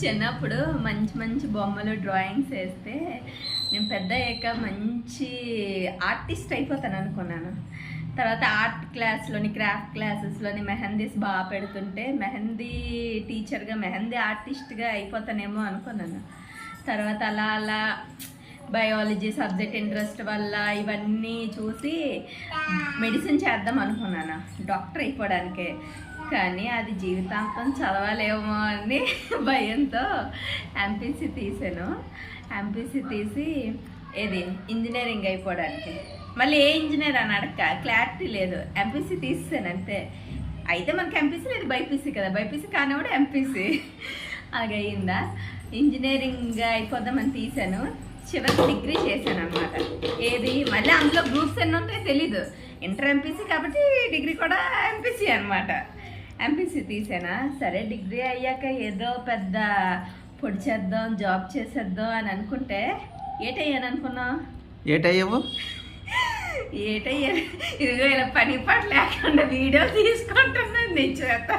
చిన్నప్పుడు మంచి మంచి బొమ్మలు డ్రాయింగ్స్ వేస్తే నేను పెద్ద అయ్యాక మంచి ఆర్టిస్ట్ అయిపోతాను అనుకున్నాను. తర్వాత ఆర్ట్ క్లాస్లోని క్రాఫ్ట్ క్లాసెస్లోని మెహందీస్ బాగా పెడుతుంటే మెహందీ టీచర్గా మెహందీ ఆర్టిస్ట్గా అయిపోతానేమో అనుకున్నాను. తర్వాత అలా అలా బయాలజీ సబ్జెక్ట్ ఇంట్రెస్ట్ వల్ల ఇవన్నీ చూసి మెడిసిన్ చేద్దాం అనుకున్నాను, డాక్టర్ అయిపోవడానికే. కానీ అది జీవితాంతం చదవాలేమో అని భయంతో ఎంపీసీ తీసాను. ఎంపీసీ తీసి ఏది ఇంజనీరింగ్ అయిపోవడానికి. మళ్ళీ ఏ ఇంజనీర్ అని అడక్క, క్లారిటీ లేదు. ఎంపీసీ తీసాను అంతే. అయితే మనకి ఎంపీసీ లేదు, బైపీసీ కదా, బైపీసీ కానివాడు ఎంపీసీ. అలాగయిందా, ఇంజనీరింగ్ అయిపోదామని తీసాను. చివరికి డిగ్రీ చేశాను అనమాట. ఏది మళ్ళీ అందులో గ్రూప్స్ ఎన్ని ఉంటాయో తెలీదు. ఇంటర్ ఎంపీసీ కాబట్టి డిగ్రీ కూడా ఎంపీసీ అనమాట. ఎంపీసీ తీసానా. సరే డిగ్రీ అయ్యాక ఏదో పెద్ద పొడి చేద్దాం, జాబ్ చేసేద్దాం అని అనుకుంటే ఏటయ్యాను అనుకున్నా? ఏటయ్యావు? ఏటయ్యా, ఇదిగో ఇలా పని పాట లేకుండా వీడియో తీసుకుంటున్నాను నీ చేత.